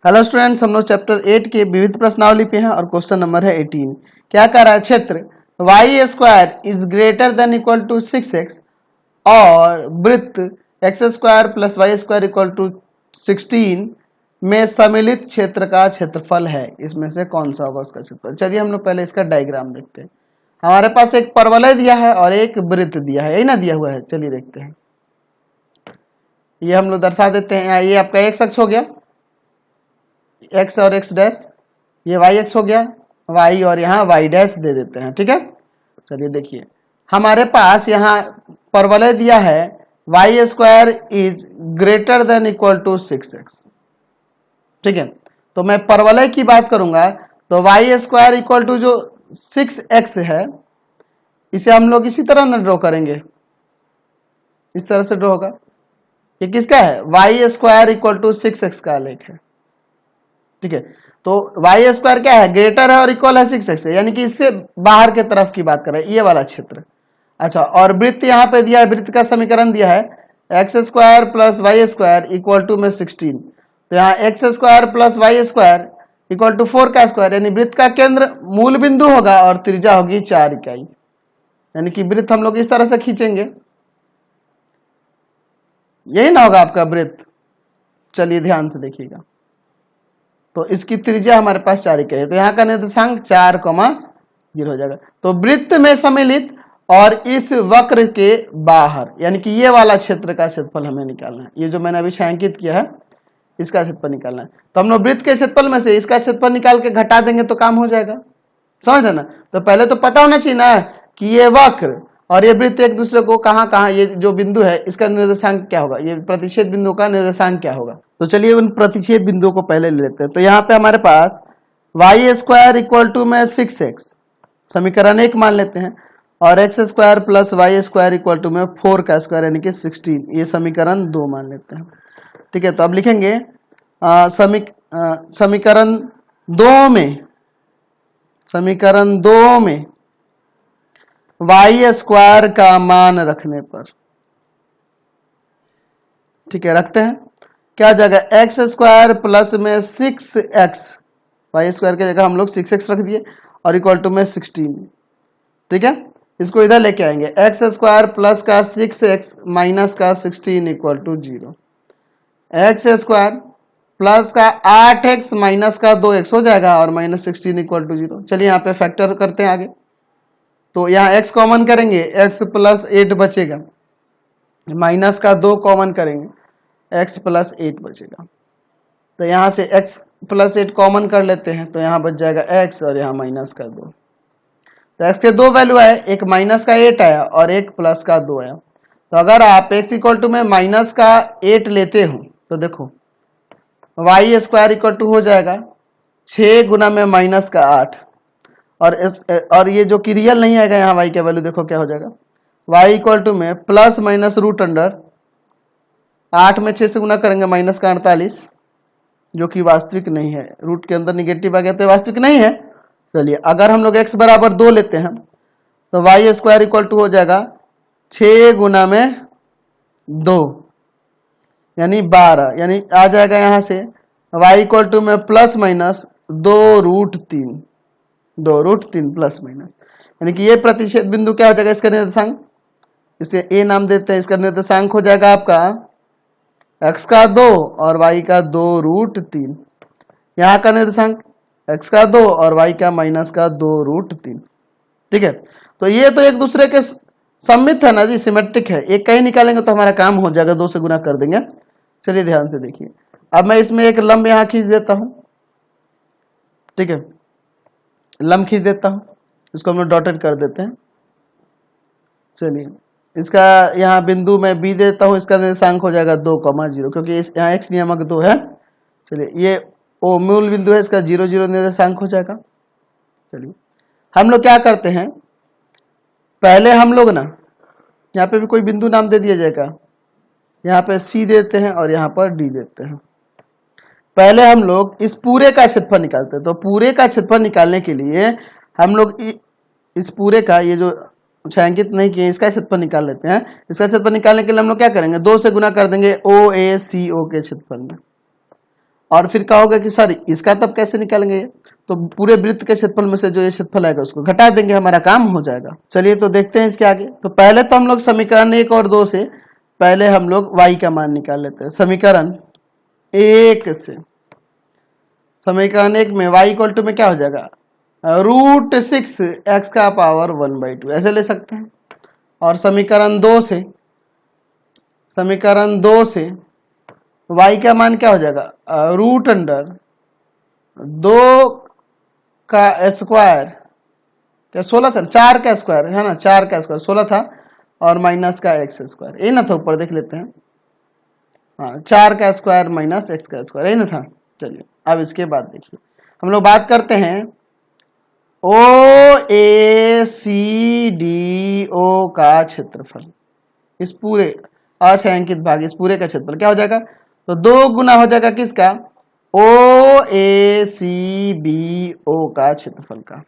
Hello students, हम लोग chapter 8 के विविध प्रश्नावली पे हैं और क्वेश्चन नंबर है 18। क्या कह रहा है? क्षेत्र y square is greater than equal to 6x और वृत्त x square plus y square equal to 16 में सम्मिलित क्षेत्र का क्षेत्रफल है। इसमें से कौन सा होगा उसका क्षेत्रफल? चलिए हम लोग पहले इसका डायग्राम देखते हैं। हमारे पास एक परवलय दिया है और एक वृत्त दिया है, यही ना दिया हुआ है। चलिए देखते हैं, ये हम लोग दर्शा देते हैं। ये आपका एक्स अक्ष हो गया, एक्स और एक्स डैश, ये वाई एक्स हो गया, वाई और यहाँ वाई डैश दे देते हैं। ठीक है, चलिए देखिए हमारे पास यहाँ परवलय दिया है y square is greater than equal to 6x। ठीक है, तो मैं परवलय की बात करूंगा तो वाई स्क्वायर इक्वल टू जो 6x है, इसे हम लोग इसी तरह न ड्रॉ करेंगे, इस तरह से ड्रॉ होगा। ये किसका है? Y square equal to 6x का आलेख है। ठीक है, तो वाई स्क्वायर क्या है? ग्रेटर है और इक्वल है 6x से, यानी कि इससे बाहर के तरफ की बात कर रहे हैं, ये वाला क्षेत्र। अच्छा, और वृत्त यहाँ पे दिया है, वृत्त का समीकरण दिया है x square plus y square equal to में 16। तो यहाँ x square plus y square equal to 4 का स्क्वायर, यानी वृत्त का केंद्र मूल बिंदु होगा और त्रिज्या होगी 4 इकाई, यानी कि वृत्त हम लोग इस तरह से खींचेंगे, यही ना होगा आपका वृत्त। चलिए ध्यान से देखिएगा, तो इसकी त्रिज्या हमारे पास 4 इकाई है, तो यहाँ का निर्देशांक 4,0 हो जाएगा। तो वृत्त में सम्मिलित और इस वक्र के बाहर, यानी कि ये वाला क्षेत्र का क्षेत्रफल हमें निकालना है। ये जो मैंने अभी छायांकित किया है, इसका क्षेत्रफल निकालना है। तो हम लोग वृत्त के क्षेत्रफल में से इसका क्षेत्रफल निकाल के घटा देंगे तो काम हो जाएगा। समझ रहे ना? तो पहले तो पता होना चाहिए ना कि ये वक्र और ये वृत्त एक दूसरे को कहाँ कहाँ, ये जो बिंदु है इसका निर्देशांक क्या होगा, ये प्रतिच्छेद बिंदु का निर्देशांक क्या होगा। तो चलिए उन प्रतिच्छेद बिंदुओं को पहले ले लेते हैं। तो यहाँ पे हमारे पास वाई स्क्वायर इक्वल टू में 6x समीकरण 1 मान लेते हैं, और x square plus y square equal to में 4 का स्क्वायर यानी कि 16, ये समीकरण 2 मान लेते हैं। ठीक है, तो अब लिखेंगे समीकरण 2 में वाई स्क्वायर का मान रखने पर, ठीक है रखते हैं, क्या जगह एक्स स्क्वायर प्लस में 6x, वाई स्क्वायर की जगह हम लोग 6x रख दिए और इक्वल टू में 16। ठीक है, इसको इधर लेके आएंगे, एक्स स्क्वायर प्लस का 6x माइनस का 16 equal to 0। X square plus का 8x माइनस का 2x हो जाएगा और माइनस 16 इक्वल टू 0। चलिए यहाँ पे फैक्टर करते हैं आगे। तो यहाँ x कॉमन करेंगे, x प्लस 8 बचेगा, माइनस का 2 कॉमन करेंगे, x प्लस 8 बचेगा। तो यहाँ से x प्लस 8 कॉमन कर लेते हैं, तो यहाँ बच जाएगा x और यहाँ माइनस का 2। तो x के दो वैल्यू आए, एक माइनस का 8 आया और एक प्लस का 2 आया। तो अगर आप x इक्वल टू में माइनस का 8 लेते हो तो देखो वाई स्क्वायर इक्वल टू हो जाएगा 6 गुना में माइनस का 8, और ये जो कि रियल नहीं आएगा, यहाँ y का वैल्यू देखो क्या हो जाएगा, y इक्वल टू में प्लस माइनस रूट अंडर 8 में 6 से गुना करेंगे माइनस का 48, जो कि वास्तविक नहीं है, रूट के अंदर निगेटिव आ गया तो वास्तविक नहीं है। चलिए अगर हम लोग x बराबर 2 लेते हैं तो वाई स्क्वायर इक्वल टू हो जाएगा 6 गुना में 2 यानी 12, यानी आ जाएगा यहाँ से y इक्वल टू में प्लस माइनस 2√3 प्लस माइनस, यानी कि ये प्रतिच्छेद बिंदु क्या हो जाएगा, इसका निर्देशांक, इसे a नाम देते हैं, इसका निर्देशांक हो जाएगा आपका x का 2 और y का 2√3। यहाँ का निर्देशांक x का 2 और y का माइनस का 2√3। ठीक है, तो ये तो एक दूसरे के सममित है ना जी, सिमेट्रिक है, एक कहीं निकालेंगे तो हमारा काम हो जाएगा, 2 से गुना कर देंगे। चलिए ध्यान से देखिए, अब मैं इसमें एक लंब यहाँ खींच देता हूं। ठीक है, लंब खींच देता हूं, इसको हम लोग डॉटेड कर देते हैं। चलिए इसका यहाँ बिंदु मैं बी देता हूँ, इसका निर्देशांक हो जाएगा 2,0, क्योंकि इस यहाँ x नियामक 2 है। चलिए ये ओ मूल बिंदु है, इसका 0,0 निर्देशांक हो जाएगा। चलिए हम लोग क्या करते हैं, पहले हम लोग ना यहाँ पे भी कोई बिंदु नाम दे दिया जाएगा, यहाँ पे C देते हैं और यहाँ पर D देते हैं। पहले हम लोग इस पूरे का क्षेत्रफल निकालते हैं, तो पूरे का क्षेत्रफल निकालने के लिए हम लोग इस पूरे का, ये जो छायांकित नहीं किए, इसका क्षेत्रफल निकाल लेते हैं। इसका क्षेत्रफल निकालने के लिए हम लोग क्या करेंगे, 2 से गुना कर देंगे OACO के क्षेत्रफल में, और फिर कहोगे कि सर इसका तब कैसे निकालेंगे, तो पूरे वृत्त के क्षेत्रफल में से जो ये क्षेत्रफल आएगा उसको घटा देंगे, हमारा काम हो जाएगा। चलिए तो देखते हैं इसके आगे। तो पहले तो हम लोग समीकरण 1 और 2 से पहले हम लोग y का मान निकाल लेते हैं। समीकरण 1 से, समीकरण 1 में y इक्वल टू में क्या हो जाएगा, √6 x का पावर 1/2 ऐसे ले सकते हैं। और समीकरण 2 से, समीकरण 2 से y का मान क्या हो जाएगा, √2 का स्क्वायर, क्या 16 था, 4 का स्क्वायर है ना, 4 का स्क्वायर 16 था, और माइनस का x स्क्वायर, ये ना था, ऊपर देख लेते हैं। हाँ, 4 का स्क्वायर माइनस x का स्क्वायर, यही ना था। चलिए अब इसके बाद देखिए हम लोग बात करते हैं OACDO का क्षेत्रफल, इस पूरे अछायांकित भाग, इस पूरे का क्षेत्रफल क्या हो जाएगा, तो 2 गुना हो जाएगा किसका, OACBO का क्षेत्रफल का,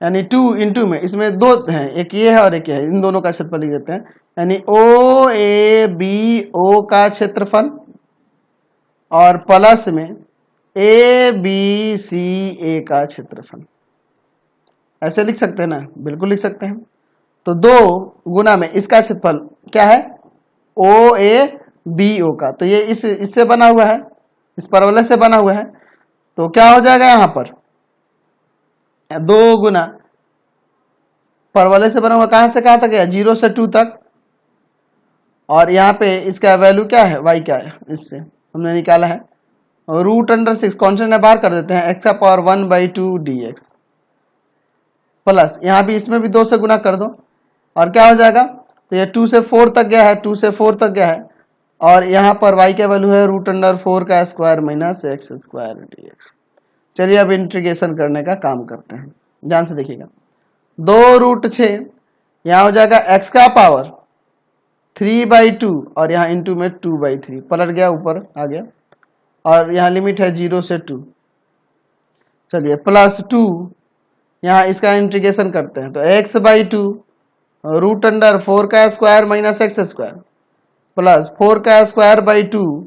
यानी 2 इंटू में, इसमें 2 हैं, एक ये है और एक ये है, इन दोनों का क्षेत्रफल लिख देते हैं, यानी OABO का क्षेत्रफल और प्लस में ABCA का क्षेत्रफल, ऐसे लिख सकते हैं ना, बिल्कुल लिख सकते हैं। तो 2 गुना में इसका क्षेत्रफल क्या है, OABO का, तो ये इससे बना हुआ है, इस परवलय से बना हुआ है, तो क्या हो जाएगा यहां पर 2 गुना परवलय से बना हुआ, कहां से कहां तक है, 0 से 2 तक, और यहाँ पे इसका वैल्यू क्या है, y क्या है, इससे हमने निकाला है √6, कॉन्स्टेंट बाहर कर देते हैं, x का पावर 1/2 dx, प्लस यहाँ भी इसमें भी 2 से गुना कर दो, और क्या हो जाएगा, तो ये 2 से 4 तक गया है, 2 से 4 तक गया है, और यहाँ पर y का वैल्यू है √4 का square minus x square dx। चलिए अब इंटीग्रेशन करने का काम करते हैं, ध्यान से देखिएगा। 2√6 यहाँ हो जाएगा x का पावर 3/2, और यहाँ इंटू में 2/3, पलट गया, ऊपर आ गया, और यहाँ लिमिट है 0 से 2। चलिए प्लस 2, यहाँ इसका इंटीग्रेशन करते हैं, तो x/2 √4 का square minus x square plus 4 का square by 2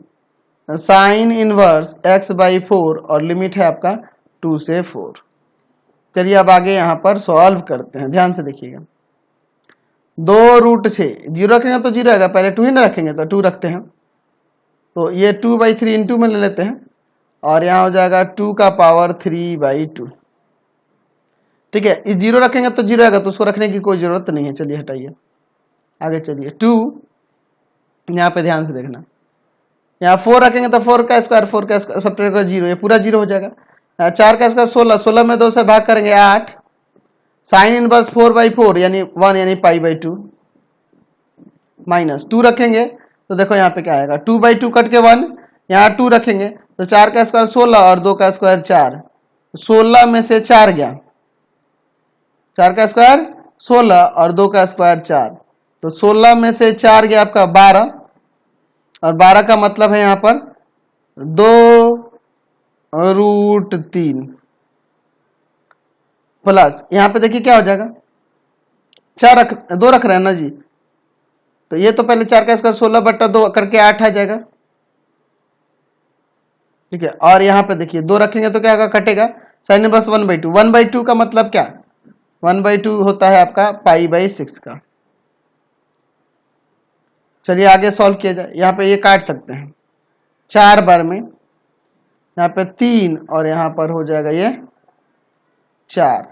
sine inverse x/4, और लिमिट है आपका 2 से 4। चलिए अब आगे यहाँ पर सॉल्व करते हैं, ध्यान से देखिएगा। 2√6, 0 रखेंगे तो 0 आएगा, पहले 2 ही ना रखेंगे तो 2 रखते हैं, तो ये 2/3 इंटू में ले लेते हैं, और यहाँ हो जाएगा 2 का पावर 3/2। ठीक है, इस 0 रखेंगे तो 0 आएगा, तो उसको रखने की कोई जरूरत नहीं है। चलिए हटाइए, आगे चलिए। 2 यहाँ पे ध्यान से देखना, यहाँ 4 रखेंगे तो 4 का स्क्वायर सब्ट्रैक्ट कर 0, ये पूरा 0 हो जाएगा। 4 का स्क्वायर 16, 16 में 2 से भाग करेंगे 8, साइन इनवर्स 4/4 यानी 1 यानी π/2, माइनस 2 रखेंगे तो देखो यहाँ पे क्या आएगा, 2/2 कट के 1, यहाँ 2 रखेंगे तो 4 का स्क्वायर 16 और 2 का स्क्वायर 4, 16 में से 4 गया, 4 का स्क्वायर 16 और 2 का स्क्वायर 4, तो 16 में से 4 गया आपका 12, और 12 का मतलब है यहाँ पर 2√3 प्लस, यहाँ पे देखिए क्या हो जाएगा, 2 रख रहे हैं ना जी, तो ये तो पहले 4 का स्क्वायर 16/2 करके 8 आ जाएगा। ठीक है, और यहाँ पे देखिए 2 रखेंगे तो क्या होगा, कटेगा, साइन इनवर्स 1/2, 1/2 का मतलब क्या, 1/2 होता है आपका π/6 का। चलिए आगे सॉल्व किया जाए, यहाँ पे ये काट सकते हैं 4 बार में, यहाँ पे 3 और यहाँ पर हो जाएगा ये 4।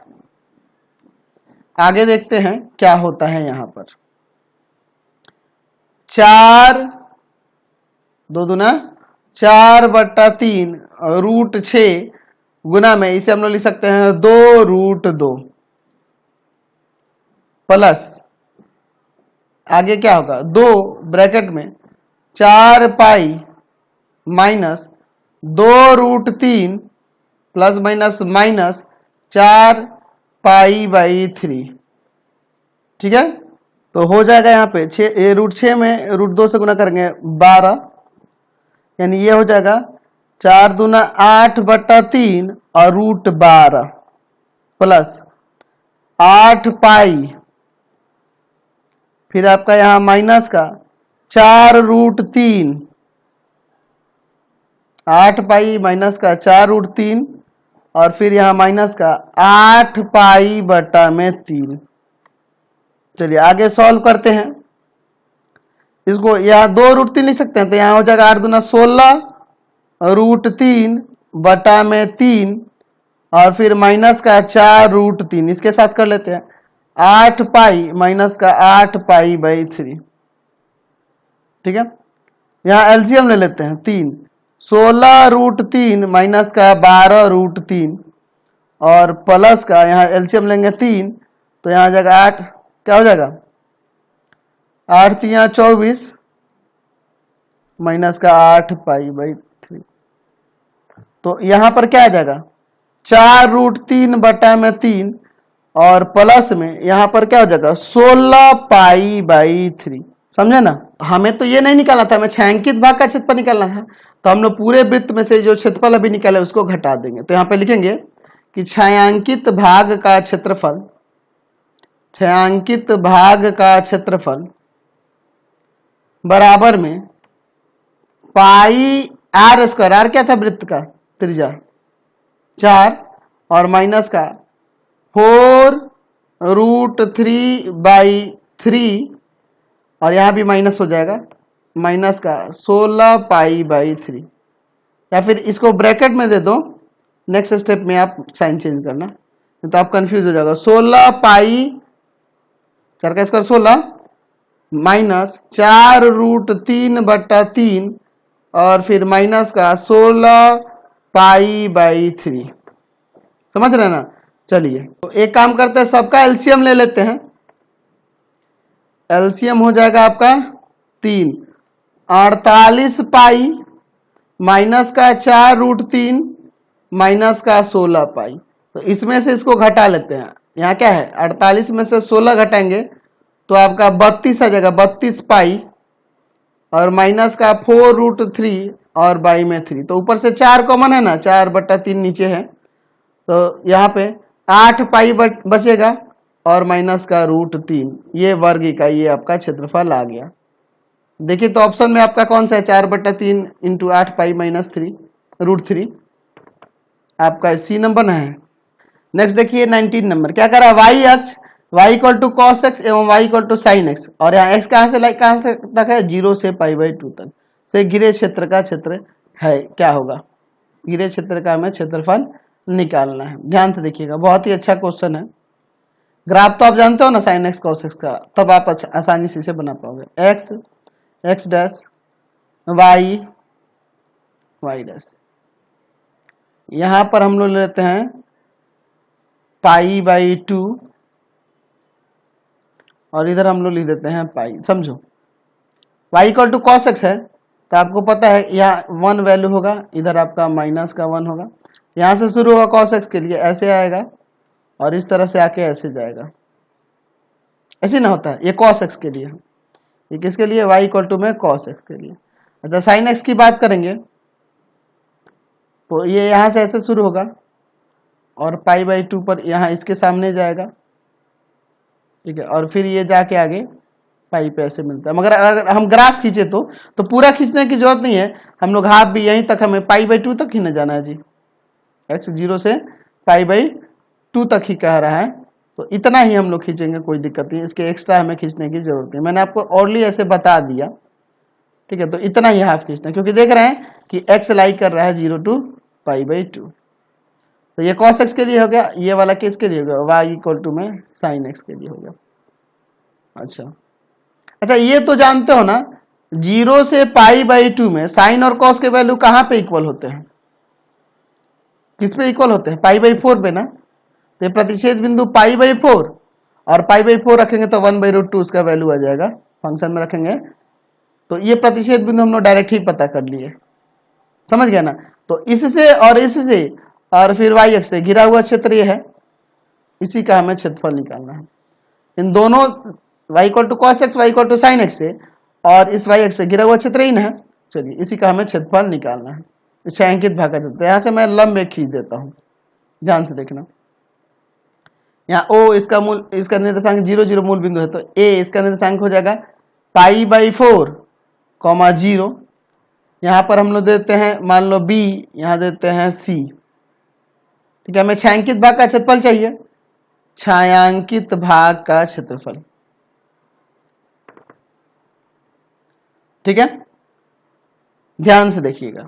आगे देखते हैं क्या होता है, यहाँ पर 4 2 दूना 4/3 √6 गुना में, इसे हम लोग लिख सकते हैं 2√2 प्लस, आगे क्या होगा, 2 ब्रैकेट में 4π माइनस 2√3 प्लस माइनस माइनस 4π/3। ठीक है, तो हो जाएगा यहाँ पे √6 में √2 से गुना करेंगे 12, यानी ये हो जाएगा 4 दूना 8/3 और √12 प्लस 8π, फिर आपका यहाँ माइनस का 4√3 8 पाई माइनस का 4√3 और फिर यहाँ माइनस का 8 पाई बटा में 3। चलिए आगे सॉल्व करते हैं इसको। यहाँ 2√3 लिख सकते हैं, तो यहाँ हो जाएगा 8 दूना 16√3 बटा में 3 और फिर माइनस का 4√3। इसके साथ कर लेते हैं 8 पाई माइनस का 8 पाई बाई 3। ठीक है, यहाँ एलसीएम ले लेते हैं 3, 16√3 माइनस का 12√3 और प्लस का यहाँ एलसीएम लेंगे 3, तो यहाँ आ जाएगा 8, क्या हो जाएगा 8 3 24 माइनस का 8 पाई बाई 3। तो यहाँ पर क्या आ जाएगा 4√3 बटा में 3 और प्लस में यहाँ पर क्या हो जाएगा 16 पाई बाई 3। समझे ना, हमें तो ये नहीं निकालना था, हमें छायांकित भाग का क्षेत्रफल निकालना था। तो हम लोग पूरे वृत्त में से जो क्षेत्रफल अभी निकाले उसको घटा देंगे। तो यहाँ पे लिखेंगे कि छायांकित भाग का क्षेत्रफल, छायांकित भाग का क्षेत्रफल बराबर में पाई आर स्क्वायर, आर क्या था वृत्त का त्रिज्या 4 और माइनस का 4√3/3 और यहाँ भी माइनस हो जाएगा माइनस का 16 पाई बाई 3। या फिर इसको ब्रैकेट में दे दो, नेक्स्ट स्टेप में आप साइन चेंज करना, तो आप कंफ्यूज हो जाएगा। 16 पाई 4 का स्क्वायर 16 माइनस 4√3/3 और फिर माइनस का 16 पाई बाई 3। समझ रहे ना। चलिए तो एक काम करते हैं, सबका एलसीएम ले लेते हैं। एलसीएम हो जाएगा आपका 3, 48 पाई माइनस का 4√3 माइनस का 16 पाई। तो इसमें से इसको घटा लेते हैं। यहाँ क्या है 48 में से 16 घटाएंगे तो आपका 32 आ जाएगा, 32 पाई और माइनस का 4√3 और बाई में 3। तो ऊपर से 4 कॉमन है ना, 4/3 नीचे है, तो यहाँ पे 8 पाई बचेगा और माइनस का √3। ये वर्ग इकाई, ये आपका क्षेत्रफल आ गया। देखिए तो ऑप्शन में आपका कौन सा है 4/3 इंटू 8 पाई माइनस 3 √3, आपका सी नंबर है। नेक्स्ट देखिए 19 नंबर, क्या करा वाई अक्ष y equal to cos x एवं y equal to sine x, और यहाँ x कहाँ से कहाँ से तक है 0 से π/2 तक से घिरे क्षेत्र का क्षेत्र है। क्या होगा, घिरे क्षेत्र का हमें क्षेत्रफल निकालना है। ध्यान से देखिएगा, बहुत ही अच्छा क्वेश्चन है। ग्राफ तो आप जानते हो ना साइन एक्स कॉस एक्स का, तब आप आसानी से इसे बना पाओगे। X x dash y y dash, यहाँ पर हम लोग लेते हैं π/2 और इधर हम लोग लिख देते हैं पाई। समझो y equal to cos x है, तो आपको पता है यहाँ 1 वैल्यू होगा, इधर आपका माइनस का 1 होगा। यहाँ से शुरू होगा कॉस एक्स के लिए, ऐसे आएगा और इस तरह से आके ऐसे जाएगा, ऐसे ना होता है। ये कॉस एक्स के लिए, ये किसके लिए y इक्वल टू में कॉस एक्स के लिए। अच्छा साइन एक्स की बात करेंगे तो ये यहाँ से ऐसे शुरू होगा और π/2 पर यहाँ इसके सामने जाएगा, ठीक है, और फिर ये जाके आगे पाई पे ऐसे मिलता है। मगर अगर हम ग्राफ खींचे तो पूरा खींचने की जरूरत नहीं है, हम लोग हाफ भी यहीं तक, हमें π/2 तक ही न जाना है जी। x 0 से π/2 तक ही कह रहा है, तो इतना ही हम लोग खींचेंगे, कोई दिक्कत नहीं, इसके एक्स्ट्रा हमें खींचने की जरूरत नहीं। मैंने आपको ऑर्डरली ऐसे बता दिया, ठीक है, तो इतना ही हाफ खींचना है, क्योंकि देख रहे हैं कि x लाई कर रहा है 0 to π/2। तो ये cos x के लिए हो गया, ये वाला किसके लिए हो गया y इक्वल टू में साइन x के लिए हो गया। अच्छा ये तो जानते हो ना 0 से π/2 में साइन और cos के वैल्यू कहाँ पे इक्वल होते हैं, किस पे इक्वल होते हैं π/4 पे ना। तो ये प्रतिच्छेद बिंदु π/4 और π/4 रखेंगे तो 1/√2 उसका वैल्यू आ जाएगा, फंक्शन में रखेंगे तो ये प्रतिच्छेद बिंदु हम लोग डायरेक्ट ही पता कर लिए। समझ गया ना। तो इससे और इससे और फिर y अक्ष से घिरा हुआ क्षेत्र ये है, इसी का हमें क्षेत्रफल निकालना है। इन दोनों y equal to cos x, y equal to sine x से और इस y अक्ष से घिरा हुआ क्षेत्र ही ना है। चलिए इसी का हमें क्षेत्रफल निकालना है, छायांकित भाग का क्षेत्र। यहाँ से मैं लंब एक खींच देता हूँ, ध्यान से देखना। यहाँ o इसका मूल, इसका निर्देशांक 0 0 मूल बिंदु है, तो a इसका निर्देशांक हो जाएगा π/4, 0 यहाँ पर हम लोग देते हैं मान लो B, यहाँ देते हैं C। ठीक है, हमें छायांकित भाग का क्षेत्रफल चाहिए, छायांकित भाग का क्षेत्रफल। ठीक है, ध्यान से देखिएगा,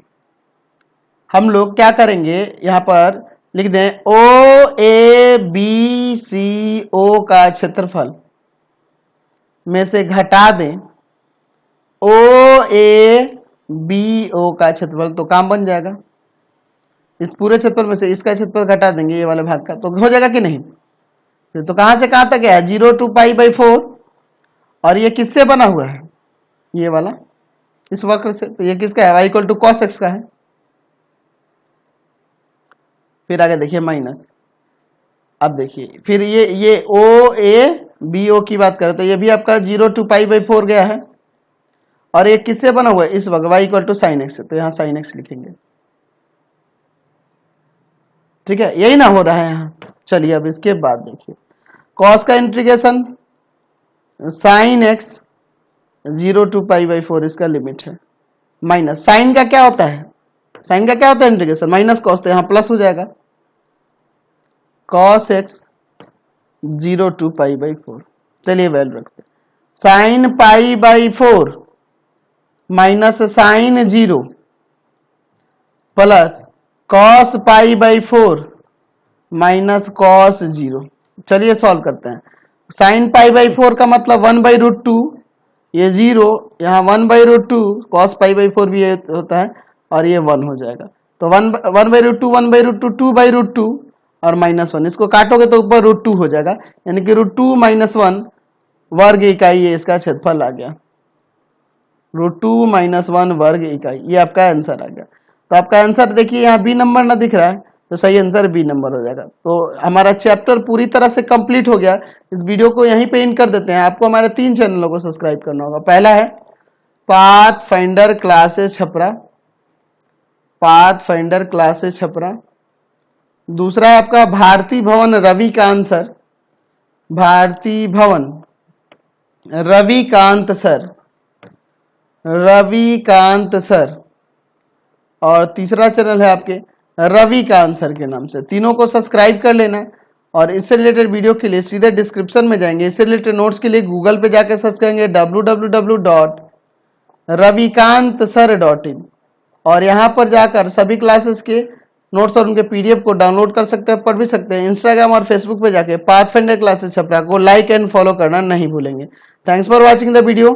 हम लोग क्या करेंगे, यहाँ पर लिख दें OABCO का क्षेत्रफल में से घटा दें OABO का क्षेत्रफल, तो काम बन जाएगा। इस पूरे क्षेत्रफल में से इसका क्षेत्रफल घटा देंगे ये वाले भाग का, तो हो जाएगा कि नहीं। फिर तो कहां से कहां तक है, 0 to π/4, और ये किससे बना हुआ है, ये वाला इस वक्र से, तो ये किसका है, y = cos x का है। फिर आगे देखिए माइनस, अब देखिए फिर ये OABO की बात करें तो ये भी आपका 0 to π/4 गया है, और ये किससे बना हुआ है, इस वक्र y = sin x से, तो यहाँ sin x लिखेंगे। ठीक है, यही ना हो रहा है यहाँ। चलिए अब इसके बाद देखिए cos का इंटीग्रेशन sin x 0 to π/4 इसका लिमिट है, माइनस साइन का क्या होता है, साइन का क्या होता है इंटीग्रेशन, माइनस कॉस, तो यहाँ प्लस हो जाएगा cos x 0 to π/4। चलिए वैल्यू रखते हैं, sine π/4 minus sine 0 plus cos π/4 minus cos 0। चलिए सॉल्व करते हैं, साइन π/4 का मतलब 1/√2, ये 0, यहाँ 1/√2, cos π/4 भी ये होता है, और ये 1 हो जाएगा, तो 1/√2 1/√2 2/√2 और -1, इसको काटोगे तो ऊपर √2 हो जाएगा, यानी कि √2 - 1 वर्ग इकाई, ये इसका क्षेत्रफल आ गया, √2 - 1 वर्ग इकाई, ये आपका आंसर आ गया। तो आपका आंसर देखिए यहाँ बी नंबर ना दिख रहा है, तो सही आंसर बी नंबर हो जाएगा। तो हमारा चैप्टर पूरी तरह से कंप्लीट हो गया। इस वीडियो को यहीं पे एंड कर देते हैं। आपको हमारे 3 चैनलों को सब्सक्राइब करना होगा। पहला है pathfinder classes Chhapra, pathfinder classes Chhapra. दूसरा है आपका भारती भवन रविकांत सर, भारती भवन रविकांत सर, रविकांत सर। और तीसरा चैनल है आपके रविकांत सर के नाम से। तीनों को सब्सक्राइब कर लेना, और इससे रिलेटेड वीडियो के लिए सीधे डिस्क्रिप्शन में जाएंगे। इससे रिलेटेड नोट्स के लिए गूगल पे जाकर सर्च करेंगे www.ravikantsir.in, और यहाँ पर जाकर सभी क्लासेस के नोट्स और उनके पीडीएफ को डाउनलोड कर सकते हैं, पढ़ भी सकते हैं। इंस्टाग्राम और फेसबुक पे जाके पाथफाइंडर क्लासेस छपरा को लाइक एंड फॉलो करना नहीं भूलेंगे। Thanks for watching the video.